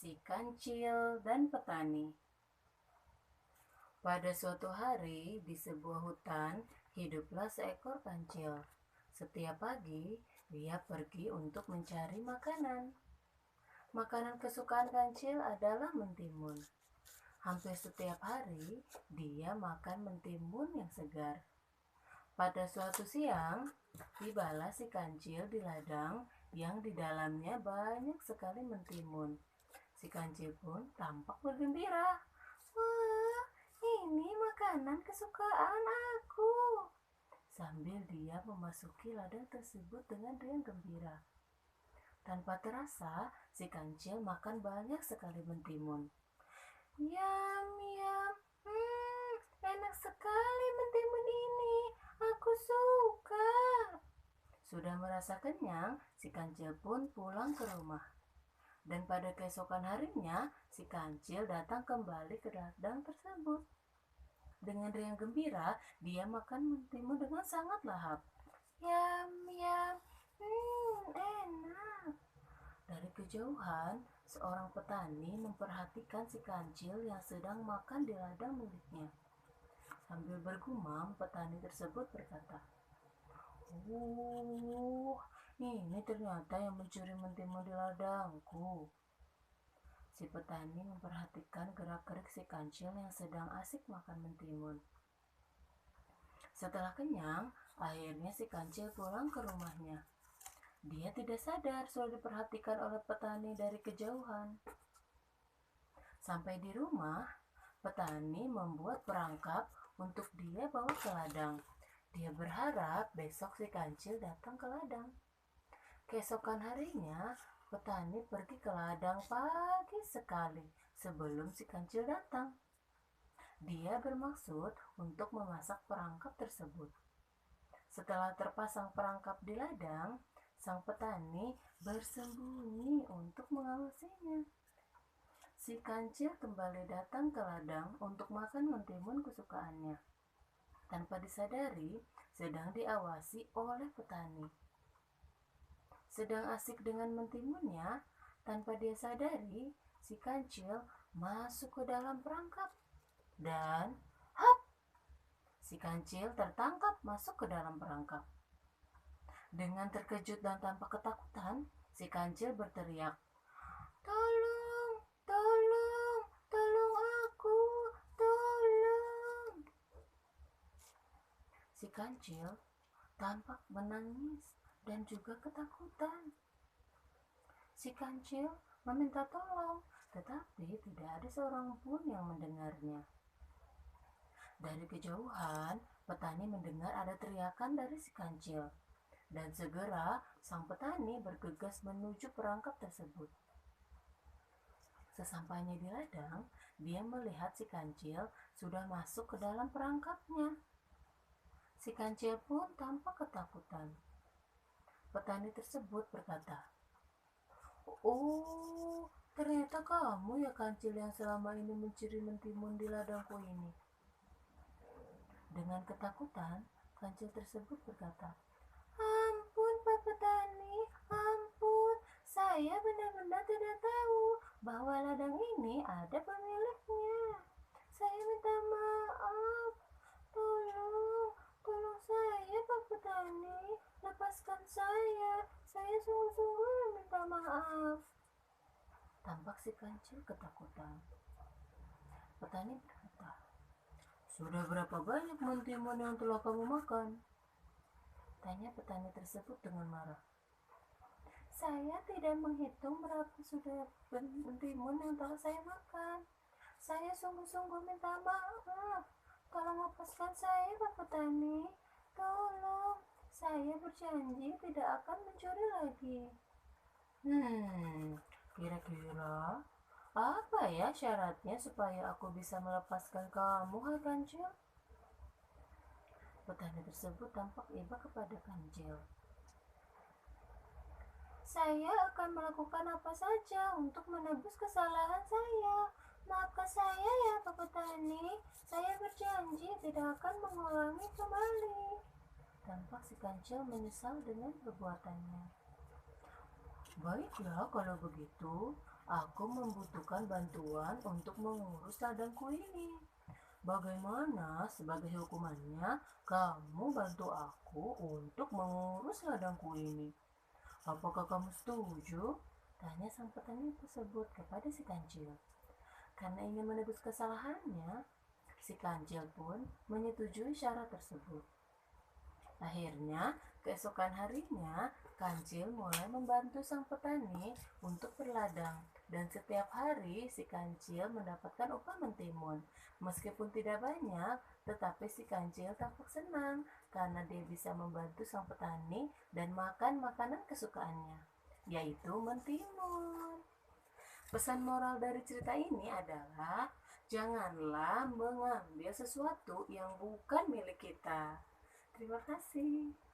Si Kancil dan Petani. Pada suatu hari, di sebuah hutan, hiduplah seekor kancil. Setiap pagi, dia pergi untuk mencari makanan. Makanan kesukaan kancil adalah mentimun. Hampir setiap hari, dia makan mentimun yang segar. Pada suatu siang, tibalah si kancil di ladang yang di dalamnya banyak sekali mentimun. Si kancil pun tampak bergembira. Wah, ini makanan kesukaan aku. Sambil dia memasuki ladang tersebut dengan riang gembira. Tanpa terasa, si kancil makan banyak sekali mentimun. Yam, yam, enak sekali mentimun ini. Aku suka. Sudah merasa kenyang, si kancil pun pulang ke rumah. Dan pada keesokan harinya, si kancil datang kembali ke ladang tersebut. Dengan riang gembira, dia makan mentimun dengan sangat lahap. Yam, yam, enak. Dari kejauhan, seorang petani memperhatikan si kancil yang sedang makan di ladang miliknya. Sambil bergumam, petani tersebut berkata, ini ternyata yang mencuri mentimun di ladangku. Si petani memperhatikan gerak-gerik si kancil yang sedang asik makan mentimun. Setelah kenyang, akhirnya si kancil pulang ke rumahnya. Dia tidak sadar sudah diperhatikan oleh petani dari kejauhan. Sampai di rumah, petani membuat perangkap untuk dia bawa ke ladang. Dia berharap besok si kancil datang ke ladang. Keesokan harinya, petani pergi ke ladang pagi sekali sebelum si kancil datang. Dia bermaksud untuk memasak perangkap tersebut. Setelah terpasang perangkap di ladang, sang petani bersembunyi untuk mengawasinya. Si kancil kembali datang ke ladang untuk makan mentimun kesukaannya. Tanpa disadari, sedang diawasi oleh petani. Sedang asik dengan mentimunnya, tanpa dia sadari, si kancil masuk ke dalam perangkap. Dan, hap! Si kancil tertangkap masuk ke dalam perangkap. Dengan terkejut dan tanpa ketakutan, si kancil berteriak, "Tolong, tolong, tolong aku, tolong." Si kancil tampak menangis dan juga ketakutan. Si kancil meminta tolong, tetapi tidak ada seorang pun yang mendengarnya. Dari kejauhan, petani mendengar ada teriakan dari si kancil. Dan segera sang petani bergegas menuju perangkap tersebut. Sesampainya di ladang, dia melihat si kancil sudah masuk ke dalam perangkapnya. Si kancil pun tampak ketakutan. Petani tersebut berkata, "Oh, ternyata kamu ya kancil yang selama ini mencuri mentimun di ladangku ini." Dengan ketakutan, kancil tersebut berkata, "Ampun Pak Petani, ampun. Saya benar-benar tidak tahu bahwa ladang ini ada pemiliknya. Saya minta maaf. Tolong saya Pak Petani. Lepaskan saya. Saya sungguh-sungguh minta maaf." Tampak si kancil ketakutan. Petani berkata, "Sudah berapa banyak mentimun yang telah kamu makan?" Tanya petani tersebut dengan marah. "Saya tidak menghitung berapa sudah mentimun yang telah saya makan. Saya sungguh-sungguh minta maaf. Tolong lepaskan saya Pak Petani. Tolong, saya berjanji tidak akan mencuri lagi." Kira-kira apa ya syaratnya supaya aku bisa melepaskan kamu, hai kancil? Petani tersebut tampak iba kepada kancil. "Saya akan melakukan apa saja untuk menebus kesalahan saya. Maafkan saya ya Pak Petani. Saya berjanji tidak akan mengulangi kembali." Tampak si kancil menyesal dengan perbuatannya. "Baiklah kalau begitu, Aku membutuhkan bantuan untuk mengurus ladangku ini. Bagaimana sebagai hukumannya kamu bantu aku untuk mengurus ladangku ini? Apakah kamu setuju? Tanya sang petani tersebut kepada si kancil. Karena ingin menebus kesalahannya, si kancil pun menyetujui syarat tersebut. Akhirnya, keesokan harinya, kancil mulai membantu sang petani untuk berladang. Dan setiap hari si kancil mendapatkan upah mentimun. Meskipun tidak banyak, tetapi si kancil tampak senang karena dia bisa membantu sang petani dan makan makanan kesukaannya, yaitu mentimun. Pesan moral dari cerita ini adalah janganlah mengambil sesuatu yang bukan milik kita. Terima kasih.